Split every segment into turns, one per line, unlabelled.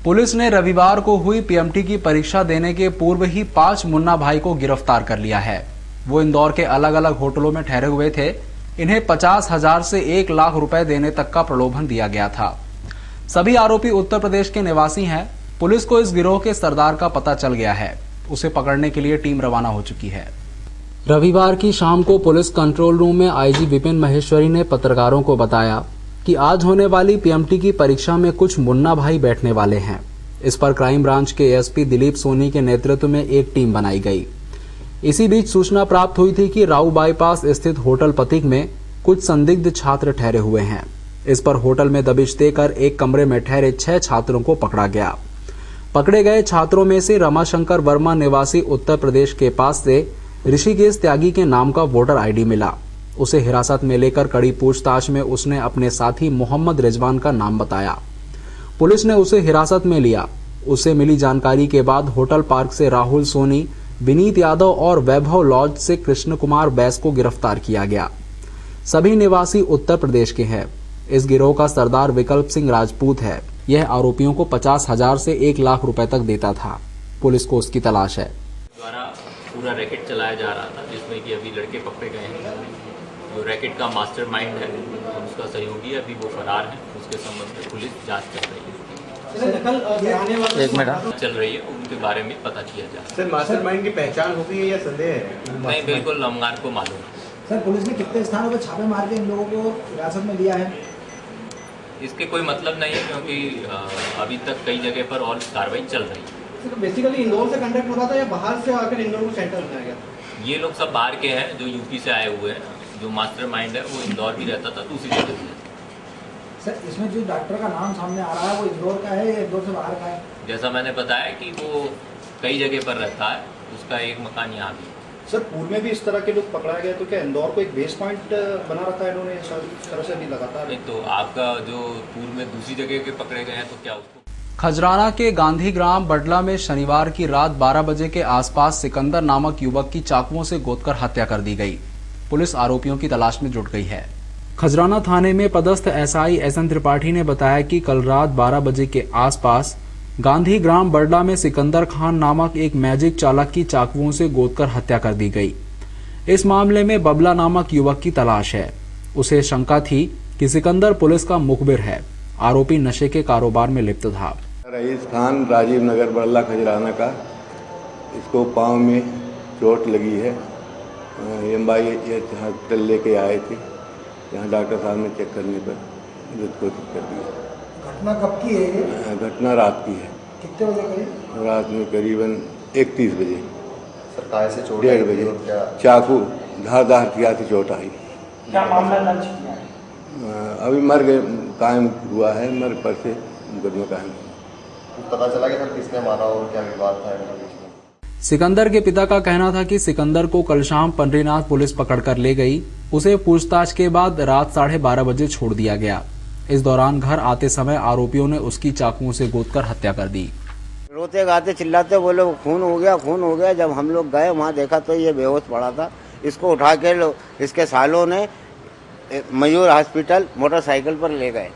Police ने रविवार को हुई पीएमटी की परीक्षा देने के पूर्व ही 5 मुन्ना भाई को गिरफ्तार कर लिया है। वो इंदौर के अलग अलग होटलों में ठहरे हुए थे। इन्हें 50,000 से 1 लाख रुपए देने तक का प्रलोभन दिया गया था। सभी आरोपी उत्तर प्रदेश के निवासी हैं। पुलिस को इस गिरोह के सरदार का पता चल गया है। उसे पकड़ने के लिए टीम रवाना हो चुकी है। रविवार की शाम को पुलिस कंट्रोल रूम में आईजी विपिन महेश्वरी ने पत्रकारों को बताया कि आज होने वाली पीएमटी की परीक्षा में कुछ मुन्ना भाई बैठने वाले हैं। इस पर क्राइम ब्रांच के एसपी दिलीप सोनी के नेतृत्व में एक टीम बनाई गई। इसी बीच सूचना प्राप्त हुई थी कि राऊ बाईपास स्थित होटल प्रतीक में कुछ संदिग्ध छात्र ठहरे हुए हैं। इस पर होटल में दबिश देकर एक कमरे में ठहरे 6 छात्रों को पकड़ा गया। पकड़े गए छात्रों में से रमाशंकर वर्मा निवासी उत्तर प्रदेश के पास से ऋषिकेश त्यागी के नाम का वोटर आईडी मिला। उसे हिरासत में लेकर कड़ी पूछताछ में उसने अपने साथी मोहम्मद रिजवान का नाम बताया। पुलिस ने उसे हिरासत में लिया। उससे मिली जानकारी के बाद होटल पार्क से राहुल सोनी, विनीत यादव और वैभव लॉज से कृष्ण कुमार बैस को गिरफ्तार किया गया। सभी निवासी उत्तर प्रदेश के हैं। इस गिरोह का सरदार विकल्प सिंह राजपूत है। यह आरोपियों को 50,000 से 1 लाख रुपए तक देता था। पुलिस को उसकी तलाश है।
द्वारा पूरा रैकेट चलाया जा रहा था, जिसमें कि अभी लड़के पकड़े गए हैं। जो रैकेट का मास्टरमाइंड है और उसका सहयोगी है, अभी वो फरार है। उसके संबंध में पुलिस जांच कर रही है।
एक मिनट
चल रही है, उनके बारे में पता किया जा रहा है।
सर, मास्टरमाइंड की पहचान हो गई है या संदेह है?
नहीं, बिल्कुल हमारे को मालूम है।
सर, पुलिस ने कितने स्थानों पर छापे मार के इन लोगों को हिरासत में लिया है?
इसके कोई मतलब नहीं है, क्योंकि अभी तक कई जगह पर और कार्रवाई चल रही है।
तो बेसिकली इंदौर से कंडक्ट हो रहा था या बाहर से आकर इंदौर को सेंटर बनाया गया?
ये लोग सब बाहर के हैं, जो यूपी से आए हुए हैं। जो मास्टरमाइंड है वो इंदौर भी रहता था, दूसरी जगह भी रहता था।
सर, इसमें जो डॉक्टर का नाम सामने आ रहा है वो इंदौर का है या इंदौर से बाहर का है?
जैसा मैंने बताया कि वो कई जगह पर रहता है, उसका एक मकान यहाँ भी।
सर, पूर्व में भी इस तरह के लोग पकड़ाए गए, तो क्या इंदौर को एक बेस पॉइंट बना रखा है इन्होंने इस तरह से भी लगातार?
नहीं, तो आपका जो पूर्व में दूसरी जगह के पकड़े गए हैं, तो क्या उसको?
खजराना के गांधीग्राम बडला में शनिवार की रात 12 बजे के आसपास सिकंदर नामक युवक की चाकुओं से गोदकर हत्या कर दी गई। पुलिस आरोपियों की तलाश में जुट गई है। खजराना थाने में पदस्थ एसआई एसएन त्रिपाठी ने बताया कि कल रात 12 बजे के आसपास गांधीग्राम बडला में सिकंदर खान नामक एक मैजिक चालक की चाकुओं से गोदकर हत्या कर दी गई। इस मामले में बबला नामक युवक की तलाश है। उसे शंका थी कि सिकंदर पुलिस का मुखबिर है। आरोपी नशे के कारोबार में लिप्त था।
रईस खान, राजीव नगर, बडला, खजराना का। इसको पाँव में चोट लगी है। एमआई हॉस्पिटल लेके आए थे। यहाँ डॉक्टर साहब ने चेक करने पर मृत घोषित कर दिया।
घटना कब की है ये?
घटना रात की है।
कितने बजे करीब?
रात में करीबन 1:30 बजे।
सर, काय से चोट?
1:30 बजे चाकू धारदार हथियार से चोट आई।
क्या मामला दर्ज किया है?
अभी मर गए कायम हुआ है। मर पर से मुकदमा कायम।
पता चला कि सर किसने मारा और क्या विवाद था इनके बीच में?
सिकंदर के पिता का कहना था कि सिकंदर को कल शाम पंडरीनाथ पुलिस पकड़कर ले गई। उसे पूछताछ के बाद रात 12:30 बजे छोड़ दिया गया। इस दौरान घर आते समय आरोपियों ने उसकी चाकुओं से गोदकर हत्या कर दी।
रोते गाते चिल्लाते बोले खून हो गया, खून हो गया। जब हम लोग गए वहाँ देखा तो ये बेहोश पड़ा था। इसको उठा के इसके सालों ने मयूर हॉस्पिटल मोटरसाइकिल पर ले गए।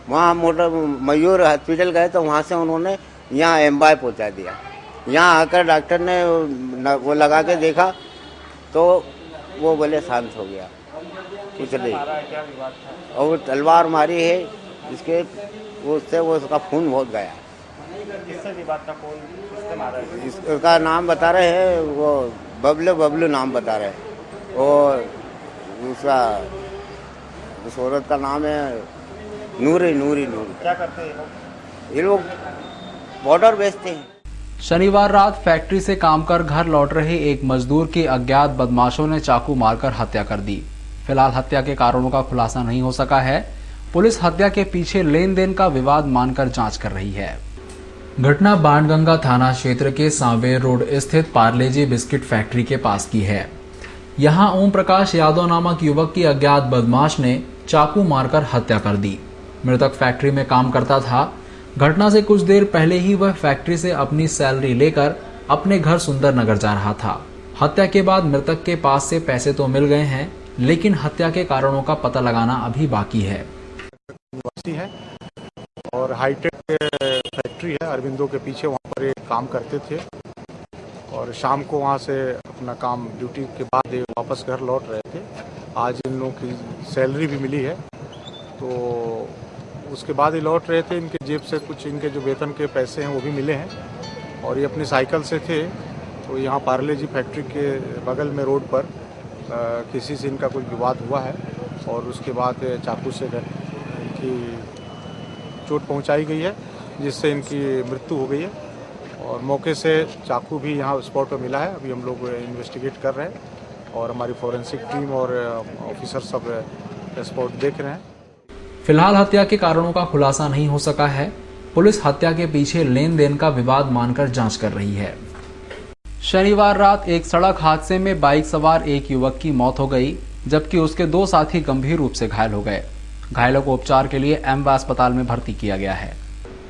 वहाँ मयूर हॉस्पिटल गए तो वहाँ से उन्होंने यहाँ एमवाई पहुँचा दिया। यहाँ आकर डॉक्टर ने वो लगा के देखा तो वो बोले शांत हो गया, कुछ नहीं। और वो तलवार मारी है जिसके उससे वो उसका खून बहुत गया।
किससे विवाद था? कौन किसने मारा?
इसका नाम बता रहे हैं, वो बबलू नाम बता रहे हैं। और दूसरा उस औरत का नाम है नूरी।
क्या करते हैं
ये लोग? बॉर्डर बेचते हैं।
शनिवार रात फैक्ट्री से काम कर घर लौट रहे एक मजदूर की अज्ञात बदमाशों ने चाकू मारकर हत्या कर दी। फिलहाल हत्या के कारणों का खुलासा नहीं हो सका है। पुलिस हत्या के पीछे लेन देन का विवाद मानकर जांच कर रही है। घटना बाणगंगा थाना क्षेत्र के सांवेर रोड स्थित पार्लेजी बिस्किट फैक्ट्री के पास की है। यहां ओम प्रकाश यादव नामक युवक की अज्ञात बदमाश ने चाकू मारकर हत्या कर दी। मृतक फैक्ट्री में काम करता था। घटना से कुछ देर पहले ही वह फैक्ट्री से अपनी सैलरी लेकर अपने घर सुंदर नगर जा रहा था। हत्या के बाद मृतक के पास से पैसे तो मिल गए हैं, लेकिन हत्या के कारणों का पता लगाना अभी बाकी है।
और हाईटेक फैक्ट्री फैक्ट्री है अरविंदो के पीछे, वहाँ पर ये काम करते थे और शाम को वहाँ से अपना काम ड्यूटी के बाद ये वापस घर लौट रहे थे। आज इन लोगों की सैलरी भी मिली है, तो उसके बाद ये लौट रहे थे। इनके जेब से कुछ इनके जो वेतन के पैसे हैं वो भी मिले हैं और ये अपनी साइकिल से थे। तो यहाँ पार्ले जी फैक्ट्री के बगल में रोड पर किसी से इनका कुछ विवाद हुआ है और उसके बाद चाकू से इनकी चोट पहुँचाई गई है, जिससे इनकी मृत्यु हो गई है और मौके से चाकू भी यहाँ स्पॉट पर मिला है। अभी हम लोग इन्वेस्टिगेट कर रहे हैं और हमारी फोरेंसिक टीम और ऑफिसर सब स्पॉट देख रहे हैं।
फिलहाल हत्या के कारणों का खुलासा नहीं हो सका है। पुलिस हत्या के पीछे लेन देन का विवाद मानकर जांच कर रही है। शनिवार रात एक सड़क हादसे में बाइक सवार एक युवक की मौत हो गई, जबकि उसके 2 साथी गंभीर रूप से घायल हो गए। घायलों को उपचार के लिए एमवा अस्पताल में भर्ती किया गया है।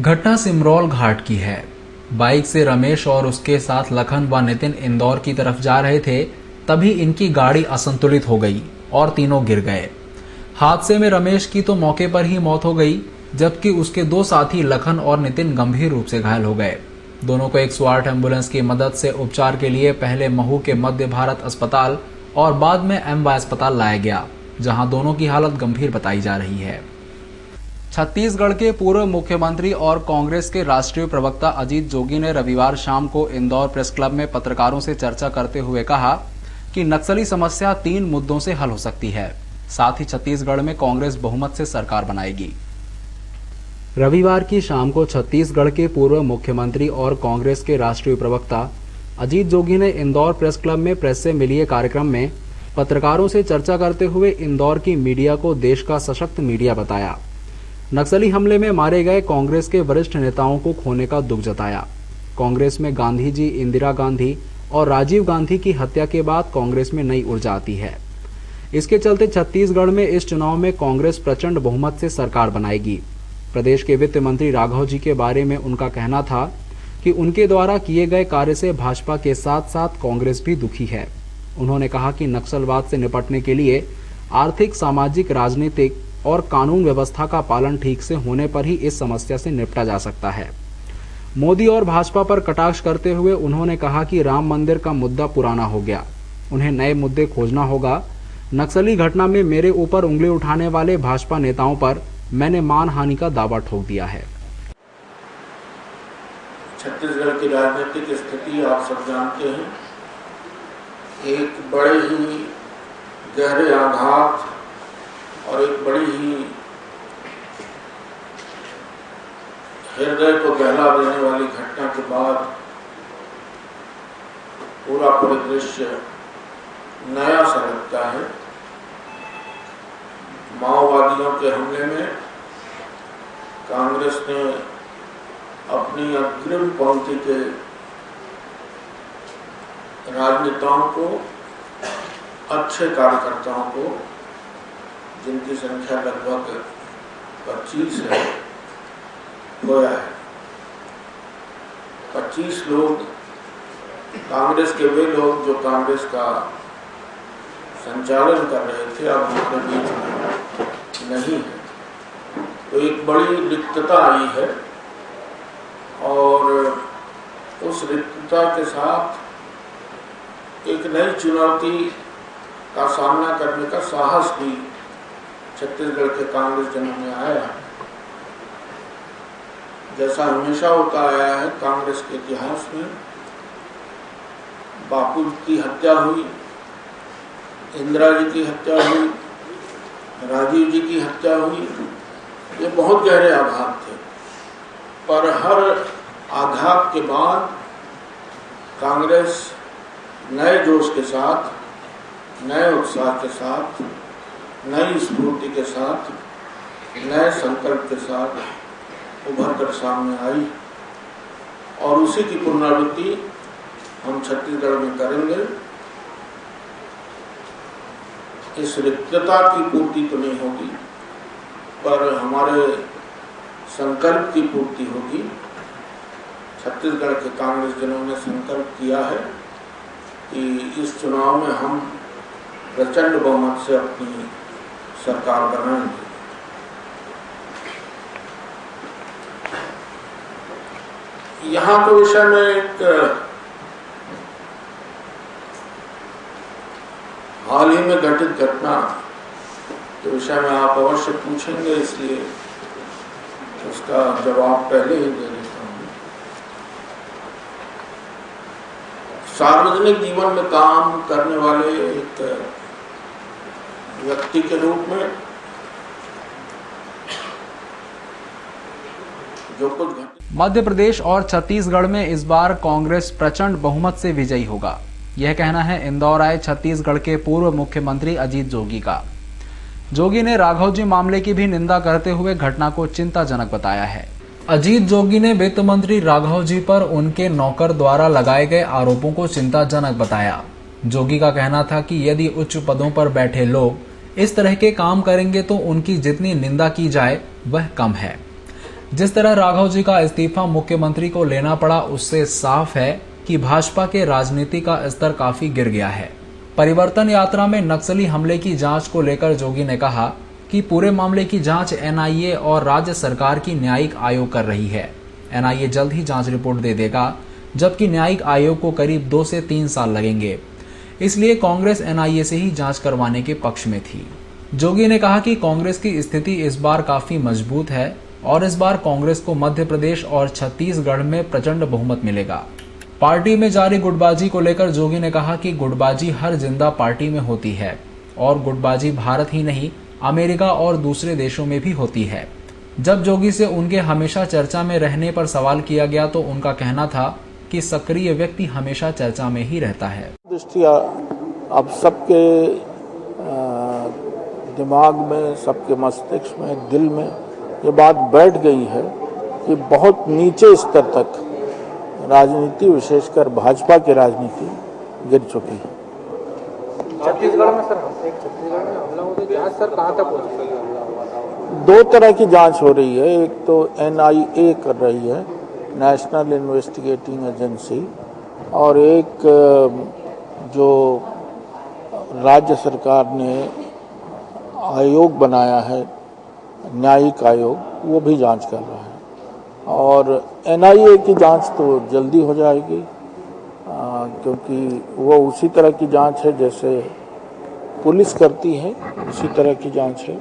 घटना सिमरौल घाट की है। बाइक से रमेश और उसके साथ लखन व नितिन इंदौर की तरफ जा रहे थे, तभी इनकी गाड़ी असंतुलित हो गई और तीनों गिर गए। हादसे में रमेश की तो मौके पर ही मौत हो गई, जबकि उसके 2 साथी लखन और नितिन गंभीर रूप से घायल हो गए। दोनों को 108 एम्बुलेंस की मदद से उपचार के लिए पहले महू के मध्य भारत अस्पताल और बाद में एमवाय अस्पताल लाया गया, जहां दोनों की हालत गंभीर बताई जा रही है। छत्तीसगढ़ के पूर्व मुख्यमंत्री और कांग्रेस के राष्ट्रीय प्रवक्ता अजीत जोगी ने रविवार शाम को इंदौर प्रेस क्लब में पत्रकारों से चर्चा करते हुए कहा कि नक्सली समस्या 3 मुद्दों से हल हो सकती है। साथ ही छत्तीसगढ़ में कांग्रेस बहुमत से सरकार बनाएगी। रविवार की शाम को छत्तीसगढ़ के पूर्व मुख्यमंत्री और कांग्रेस के राष्ट्रीय प्रवक्ता अजीत जोगी ने इंदौर प्रेस क्लब में प्रेस से मिलिए कार्यक्रम में पत्रकारों से चर्चा करते हुए इंदौर की मीडिया को देश का सशक्त मीडिया बताया। नक्सली हमले में मारे गए कांग्रेस के वरिष्ठ नेताओं को खोने का दुख जताया। कांग्रेस में गांधी जी, इंदिरा गांधी और राजीव गांधी की हत्या के बाद कांग्रेस में नई ऊर्जा आती है। इसके चलते छत्तीसगढ़ में इस चुनाव में कांग्रेस प्रचंड बहुमत से सरकार बनाएगी। प्रदेश के वित्त मंत्री राघव जी के बारे में उनका कहना था कि उनके द्वारा किए गए कार्य से भाजपा के साथ साथ कांग्रेस भी दुखी है। उन्होंने कहा कि नक्सलवाद से निपटने के लिए आर्थिक, सामाजिक, राजनीतिक और कानून व्यवस्था का पालन ठीक से होने पर ही इस समस्या से निपटा जा सकता है। मोदी और भाजपा पर कटाक्ष करते हुए उन्होंने कहा कि राम मंदिर का मुद्दा पुराना हो गया, उन्हें नए मुद्दे खोजना होगा। नक्सली घटना में मेरे ऊपर उंगली उठाने वाले भाजपा नेताओं पर मैंने मानहानि का दावा ठोक दिया है।
छत्तीसगढ़ की राजनीतिक स्थिति आप सब जानते हैं, एक बड़े ही गहरे आघात और एक बड़ी ही हृदय को गहरा देने वाली घटना के बाद पूरा परिदृश्य नया सा लगता है। माओवादियों के हमले में कांग्रेस ने अपनी अग्रिम पंक्ति के राजनेताओं को, अच्छे कार्यकर्ताओं को, जिनकी संख्या लगभग 25 है, खोया है। 25 लोग कांग्रेस के वे लोग जो कांग्रेस का संचालन कर रहे थे, अब हमारे बीच में नहीं है। तो एक बड़ी रिक्तता आई है और उस रिक्तता के साथ एक नई चुनौती का सामना करने का साहस भी छत्तीसगढ़ के कांग्रेस जनों में आया है। जैसा हमेशा होता आया है कांग्रेस के इतिहास में, बापू की हत्या हुई, इंदिरा जी की हत्या हुई, राजीव जी की हत्या हुई, ये बहुत गहरे आघात थे। पर हर आघात के बाद कांग्रेस नए जोश के साथ, नए उत्साह के साथ, नई स्फूर्ति के साथ, नए संकल्प के साथ उभर कर सामने आई और उसी की पुनरावृत्ति हम छत्तीसगढ़ में करेंगे। इस रिक्तता की पूर्ति तो नहीं होगी, पर हमारे संकल्प की पूर्ति होगी। छत्तीसगढ़ के कांग्रेस जनों ने संकल्प किया है कि इस चुनाव में हम प्रचंड बहुमत से अपनी सरकार बनाएंगे। यहाँ के विषय में एक हाल ही में घटित घटना के विषय में आप अवश्य पूछेंगे, इसलिए उसका जवाब पहले ही दे देता हूँ। सार्वजनिक जीवन में काम करने वाले एक व्यक्ति के रूप में जो कुछ
मध्य प्रदेश और छत्तीसगढ़ में इस बार कांग्रेस प्रचंड बहुमत से विजयी होगा, यह कहना है इंदौर आए छत्तीसगढ़ के पूर्व मुख्यमंत्री अजीत जोगी का। जोगी ने राघव जी मामले की भी निंदा करते हुए घटना को चिंताजनक बताया है। अजीत जोगी ने वित्त मंत्री राघव जी पर उनके नौकर द्वारा लगाए गए आरोपों को चिंताजनक बताया। जोगी का कहना था कि यदि उच्च पदों पर बैठे लोग इस तरह के काम करेंगे तो उनकी जितनी निंदा की जाए वह कम है। जिस तरह राघव जी का इस्तीफा मुख्यमंत्री को लेना पड़ा, उससे साफ है कि भाजपा के राजनीति का स्तर काफी गिर गया है। परिवर्तन यात्रा में नक्सली हमले की जांच को लेकर जोगी ने कहा कि पूरे मामले की जांच एनआईए और राज्य सरकार की न्यायिक आयोग कर रही है। एनआईए जल्द ही जांच रिपोर्ट दे देगा, जबकि न्यायिक आयोग को करीब 2 से 3 साल लगेंगे। इसलिए कांग्रेस एनआईए से ही जांच करवाने के पक्ष में थी। जोगी ने कहा कि कांग्रेस की स्थिति इस बार काफी मजबूत है और इस बार कांग्रेस को मध्य प्रदेश और छत्तीसगढ़ में प्रचंड बहुमत मिलेगा। पार्टी में जारी गुटबाजी को लेकर जोगी ने कहा कि गुटबाजी हर जिंदा पार्टी में होती है और गुटबाजी भारत ही नहीं, अमेरिका और दूसरे देशों में भी होती है। जब जोगी से उनके हमेशा चर्चा में रहने पर सवाल किया गया तो उनका कहना था कि सक्रिय व्यक्ति हमेशा चर्चा में ही रहता है।
दृष्टिया अब सबके दिमाग में, सबके मस्तिष्क में, दिल में ये बात बैठ गई है कि बहुत नीचे स्तर तक राजनीति, विशेषकर भाजपा की राजनीति गिर चुकी है।
छत्तीसगढ़ में हमला हो गया, जांच सर कहां तक पहुंची?
2 तरह की जांच हो रही है। एक तो एनआईए कर रही है, नेशनल इन्वेस्टिगेटिंग एजेंसी, और एक जो राज्य सरकार ने आयोग बनाया है, न्यायिक आयोग, वो भी जांच कर रहा है। और एनआईए की जांच तो जल्दी हो जाएगी, क्योंकि वो उसी तरह की जांच है जैसे पुलिस करती है, उसी तरह की जांच है।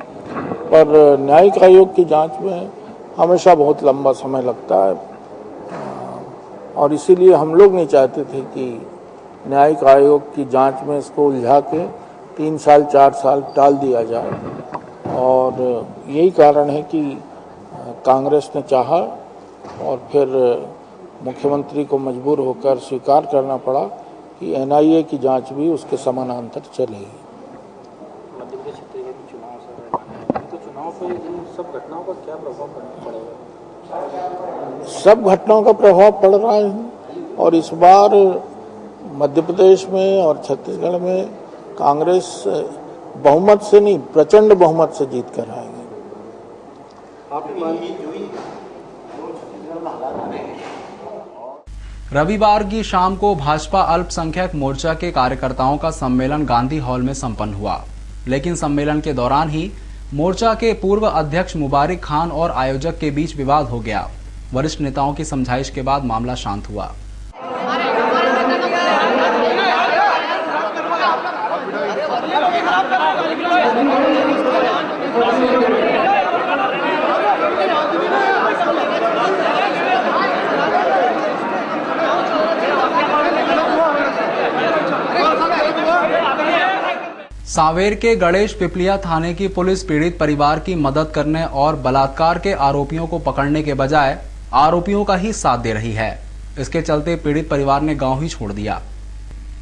पर न्यायिक आयोग की जांच में हमेशा बहुत लंबा समय लगता है, और इसीलिए हम लोग नहीं चाहते थे कि न्यायिक आयोग की जांच में इसको उलझा के 3 साल 4 साल टाल दिया जाए। और यही कारण है कि कांग्रेस ने चाहा और फिर मुख्यमंत्री को मजबूर होकर स्वीकार करना पड़ा कि एनआईए की जांच भी उसके समानांतर चलेगी।
मध्य प्रदेश तो चुनाव पर सब घटनाओं का क्या प्रभाव पड़ेगा?
सब घटनाओं का प्रभाव पड़ रहा है, और इस बार मध्य प्रदेश में और छत्तीसगढ़ में कांग्रेस बहुमत से नहीं, प्रचंड बहुमत से जीत कर आएगी।
रविवार की शाम को भाजपा अल्पसंख्यक मोर्चा के कार्यकर्ताओं का सम्मेलन गांधी हॉल में संपन्न हुआ, लेकिन सम्मेलन के दौरान ही मोर्चा के पूर्व अध्यक्ष मुबारिक खान और आयोजक के बीच विवाद हो गया। वरिष्ठ नेताओं की समझाइश के बाद मामला शांत हुआ। सांवेर के गणेश पिपलिया थाने की पुलिस पीड़ित परिवार की मदद करने और बलात्कार के आरोपियों को पकड़ने के बजाय आरोपियों का ही साथ दे रही है। इसके चलते पीड़ित परिवार ने गांव ही छोड़ दिया।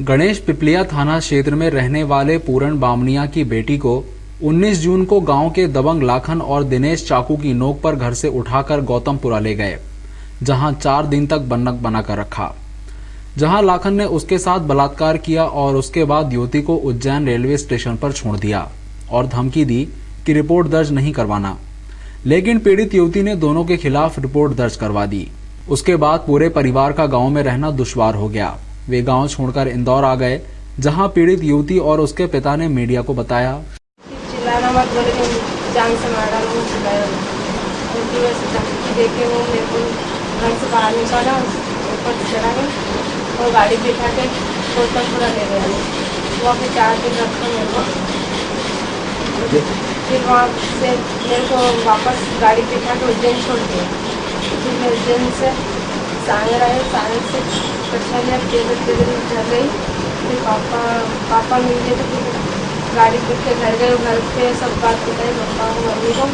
गणेश पिपलिया थाना क्षेत्र में रहने वाले पूरन बामनिया की बेटी को 19 जून को गांव के दबंग लाखन और दिनेश चाकू की नोक पर घर से उठाकर गौतमपुरा ले गए, जहां 4 दिन तक बंधक बनाकर रखा, जहां लाखन ने उसके साथ बलात्कार किया और उसके बाद युवती को उज्जैन रेलवे स्टेशन पर छोड़ दिया और धमकी दी कि रिपोर्ट दर्ज नहीं करवाना। लेकिन पीड़ित युवती ने दोनों के खिलाफ रिपोर्ट दर्ज करवा दी। उसके बाद पूरे परिवार का गांव में रहना दुश्वार हो गया। वे गांव छोड़कर इंदौर आ गए, जहां पीड़ित युवती और उसके पिता ने मीडिया को बताया,
चिल्लाना मत बोले तो जान से मार डालो, चिल्लाया उनकी वजह से धमकी देके वो मेरे को घर से बाहर निकाला, ऊपर चढ़ा गए और गाड़ी बिठा के कोतकपुरा ले गए। वहाँ पे 4 दिन रखा मेरे को। फिर वहाँ से मेरे को वापस गाड़ी बिठा के उज्जैन छोड़ दिया। फिर मैं उज्जैन से सांगल आए, सांगल से कछालिया तेरह घर गई। फिर पापा मिल गए तो फिर गाड़ी पे के घर गए, घर पे सब बात बताई पापा को, मम्मी को।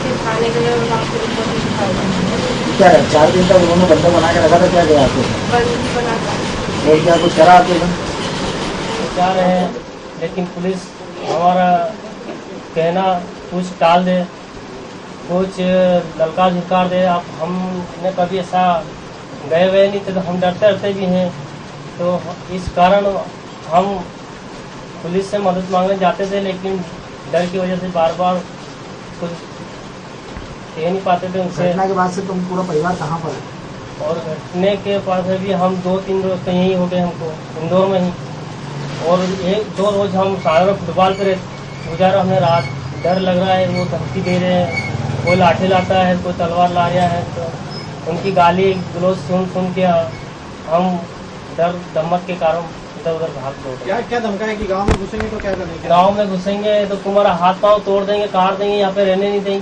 फिर खाने गए और वहाँ पे रिपोर्ट लिखाया।
क्या 4 दिन तक उन्होंने बंदा बना के रखा था, क्या गया आपके
बंद बना था।
और क्या कुछ करा आपके साथ?
जा रहे हैं, लेकिन पुलिस हमारा कहना कुछ टाल दे, कुछ ललकार झुकार दे। अब हमने कभी ऐसा गए हुए नहीं थे, तो हम डरते भी हैं। तो इस कारण हम पुलिस से मदद मांगने जाते थे, लेकिन डर की वजह से बार बार कुछ कह नहीं पाते थे उनसे।
घटना के बाद से तुम पूरा परिवार कहाँ पर है?
और घटने के बाद भी हम 2-3 रोज तो यहीं हो गए हमको, इंदौर में ही। और 1-2 रोज हम सारा फुटबॉल पर गुजारा हमने रात। डर लग रहा है, वो धमकी दे रहे हैं, कोई लाठी लाता है, कोई तलवार ला रहा है। तो उनकी गाली गलौज सुन के हम डर धमक के कारण इधर उधर भाग गए।
क्या धमका है कि गांव में घुसेंगे तो क्या करेंगे?
गांव में घुसेंगे तो तुम्हारा हाथ पांव तोड़ देंगे, काट देंगे, यहाँ पे रहने नहीं देंगे।